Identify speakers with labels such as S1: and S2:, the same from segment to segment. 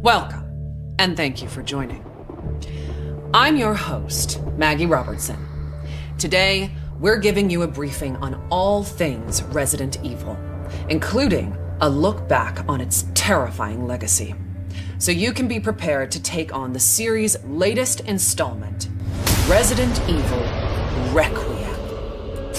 S1: Welcome, and thank you for joining. I'm your host, Maggie Robertson. Today, we're giving you a briefing on all things Resident Evil, including a look back on its terrifying legacy, so you can be prepared to take on the series' latest installment, Resident Evil Requiem,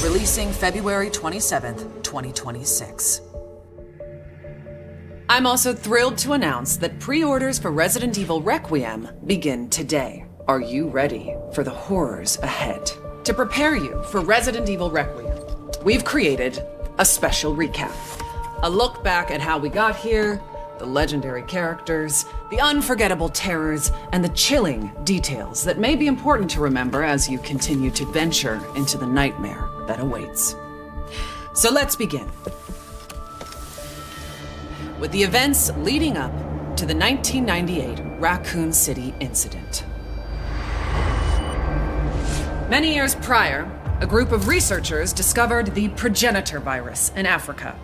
S1: releasing February 27th, 2026. I'm also thrilled to announce that pre-orders for Resident Evil Requiem begin today. Are you ready for the horrors ahead? To prepare you for Resident Evil Requiem, we've created a special recap. A look back at how we got here, the legendary characters, the unforgettable terrors, and the chilling details that may be important to remember as you continue to venture into the nightmare that awaits. So let's begin with the events leading up to the 1998 Raccoon City incident. Many years prior, a group of researchers discovered the progenitor virus in Africa.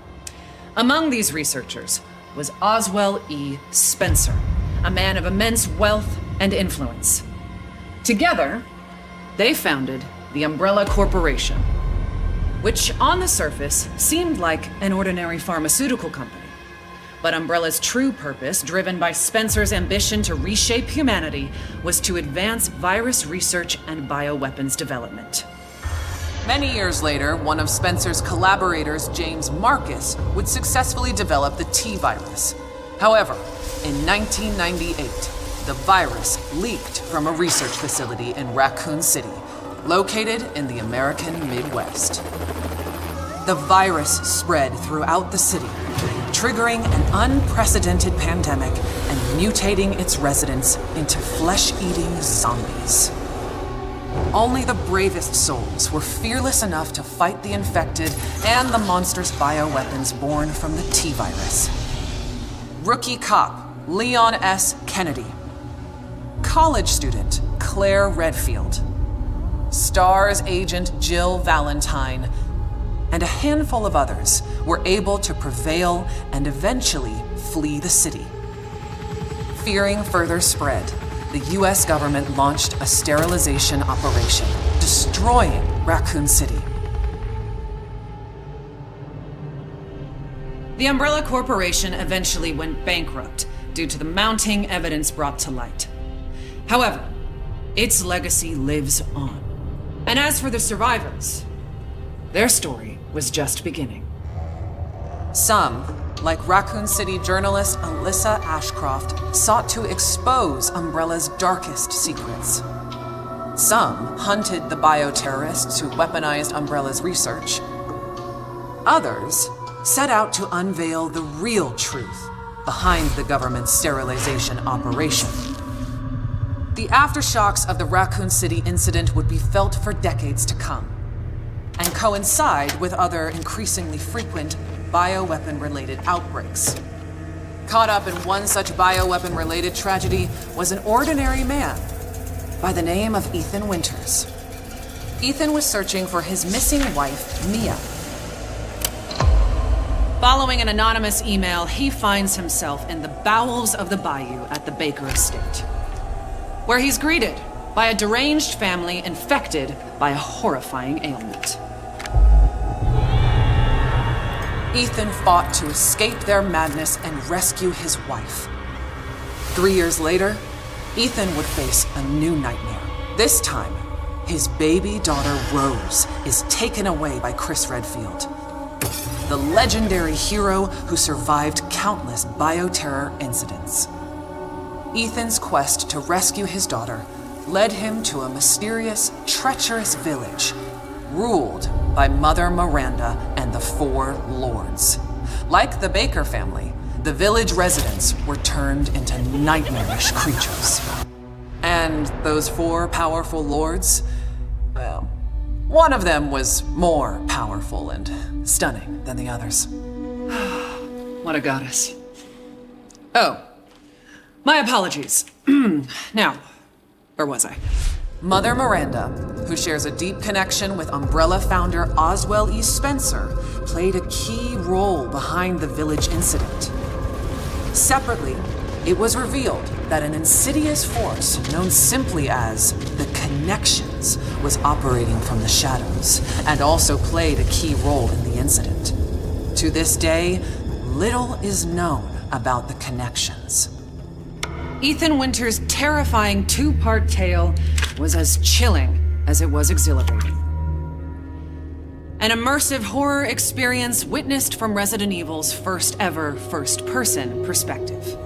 S1: Among these researchers was Oswell E. Spencer, a man of immense wealth and influence. Together, they founded the Umbrella Corporation, which on the surface seemed like an ordinary pharmaceutical company. But Umbrella's true purpose, driven by Spencer's ambition to reshape humanity, was to advance virus research and bioweapons development. Many years later, one of Spencer's collaborators, James Marcus, would successfully develop the T-virus. However, in 1998, the virus leaked from a research facility in Raccoon City, located in the American Midwest. The virus spread throughout the city, triggering an unprecedented pandemic and mutating its residents into flesh-eating zombies. Only the bravest souls were fearless enough to fight the infected and the monstrous bioweapons born from the T-virus. Rookie cop Leon S. Kennedy, college student Claire Redfield, STARS agent Jill Valentine, and a handful of others were able to prevail and eventually flee the city. Fearing further spread, the US government launched a sterilization operation, destroying Raccoon City. The Umbrella Corporation eventually went bankrupt due to the mounting evidence brought to light. However, its legacy lives on. And as for the survivors, their story was just beginning. Some, like Raccoon City journalist Alyssa Ashcroft, sought to expose Umbrella's darkest secrets. Some hunted the bioterrorists who weaponized Umbrella's research. Others set out to unveil the real truth behind the government's sterilization operation. The aftershocks of the Raccoon City incident would be felt for decades to come, and coincide with other increasingly frequent bioweapon-related outbreaks. Caught up in one such bioweapon-related tragedy was an ordinary man by the name of Ethan Winters. Ethan was searching for his missing wife, Mia. Following an anonymous email, he finds himself in the bowels of the bayou at the Baker estate, where he's greeted by a deranged family infected by a horrifying ailment. Ethan fought to escape their madness and rescue his wife. 3 years later, Ethan would face a new nightmare. This time, his baby daughter Rose is taken away by Chris Redfield, the legendary hero who survived countless bioterror incidents. Ethan's quest to rescue his daughter led him to a mysterious, treacherous village ruled by Mother Miranda and the Four Lords. Like the Baker family, the village residents were turned into nightmarish creatures. And those four powerful lords, well, one of them was more powerful and stunning than the others. What a goddess. Oh, my apologies. Now, where was I? Mother Miranda, who shares a deep connection with Umbrella founder Oswell E. Spencer, played a key role behind the village incident. Separately, it was revealed that an insidious force known simply as the Connections was operating from the shadows and also played a key role in the incident. To this day, little is known about the Connections. Ethan Winter's terrifying two-part tale was as chilling as it was exhilarating. An immersive horror experience witnessed from Resident Evil's first ever first-person perspective.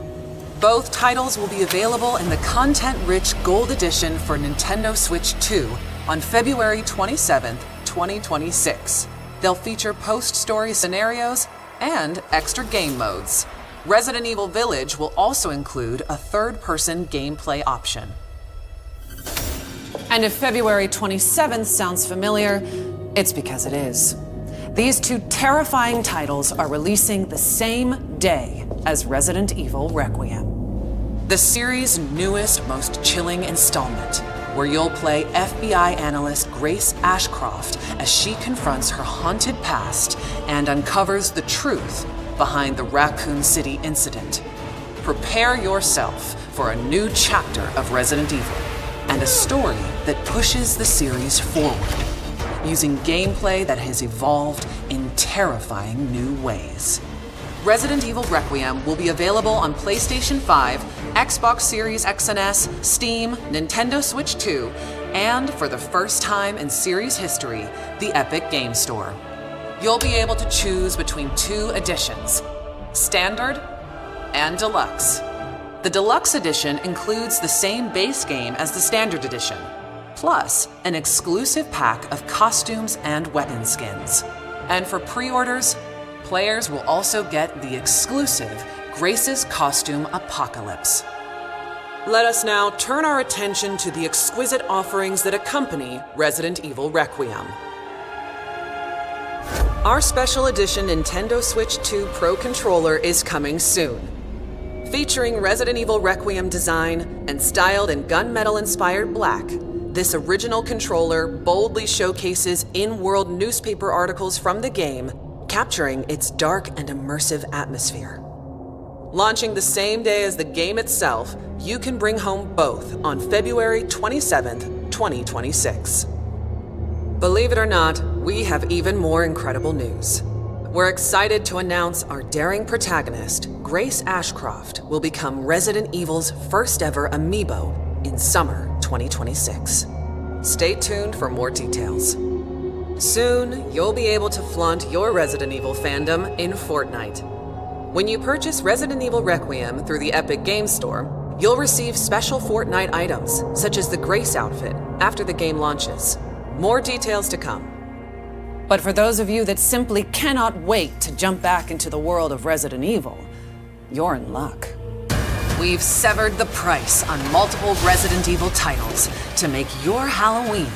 S1: Both titles will be available in the content-rich Gold Edition for Nintendo Switch 2 on February 27th, 2026. They'll feature post-story scenarios and extra game modes. Resident Evil Village will also include a third-person gameplay option. And if February 27th sounds familiar, it's because it is. These two terrifying titles are releasing the same day as Resident Evil Requiem. The series' newest, most chilling installment, where you'll play FBI analyst Grace Ashcroft as she confronts her haunted past and uncovers the truth behind the Raccoon City incident. Prepare yourself for a new chapter of Resident Evil and a story that pushes the series forward, using gameplay that has evolved in terrifying new ways. Resident Evil Requiem will be available on PlayStation 5, Xbox Series X and S, Steam, Nintendo Switch 2, and for the first time in series history, the Epic Game Store. You'll be able to choose between two editions, Standard and Deluxe. The Deluxe Edition includes the same base game as the Standard Edition, plus an exclusive pack of costumes and weapon skins. And for pre-orders, players will also get the exclusive Grace's Costume Apocalypse. Let us now turn our attention to the exquisite offerings that accompany Resident Evil Requiem. Our special edition Nintendo Switch 2 Pro controller is coming soon. Featuring Resident Evil Requiem design and styled in gunmetal-inspired black, this original controller boldly showcases in-world newspaper articles from the game, capturing its dark and immersive atmosphere. Launching the same day as the game itself, you can bring home both on February 27th, 2026. Believe it or not, we have even more incredible news. We're excited to announce our daring protagonist, Grace Ashcroft, will become Resident Evil's first ever amiibo in summer 2026. Stay tuned for more details. Soon, you'll be able to flaunt your Resident Evil fandom in Fortnite. When you purchase Resident Evil Requiem through the Epic Games Store, you'll receive special Fortnite items, such as the Grace outfit, after the game launches. More details to come. But for those of you that simply cannot wait to jump back into the world of Resident Evil, you're in luck. We've severed the price on multiple Resident Evil titles to make your Halloween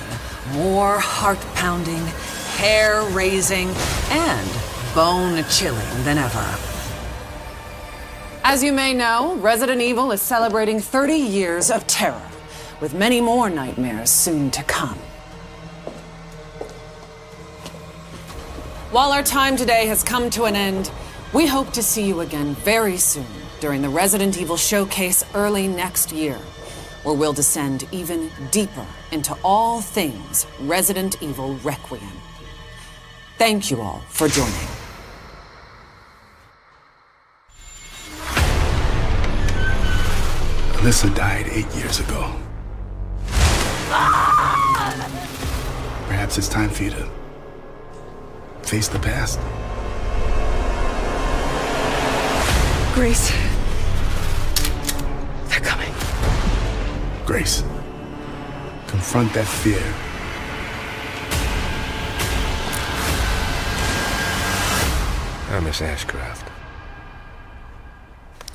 S1: more heart-pounding, hair-raising, and bone-chilling than ever. As you may know, Resident Evil is celebrating 30 years of terror, with many more nightmares soon to come. While our time today has come to an end, we hope to see you again very soon during the Resident Evil Showcase early next year, where we'll descend even deeper into all things Resident Evil Requiem. Thank you all for joining.
S2: Alyssa died 8 years ago. Perhaps it's time for you to face the past.
S3: Grace. They're coming.
S2: Grace, confront that fear.
S4: Miss Ashcroft.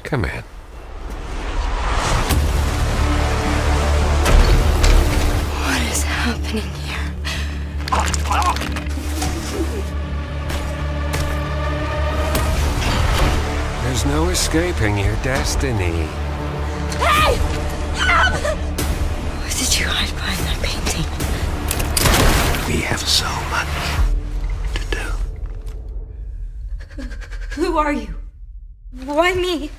S4: Come in.
S3: What is happening here?
S4: There's no escaping your destiny.
S3: Hey! Help! What did you hide behind that painting?
S4: We have so much to do.
S3: Who are you? Why me?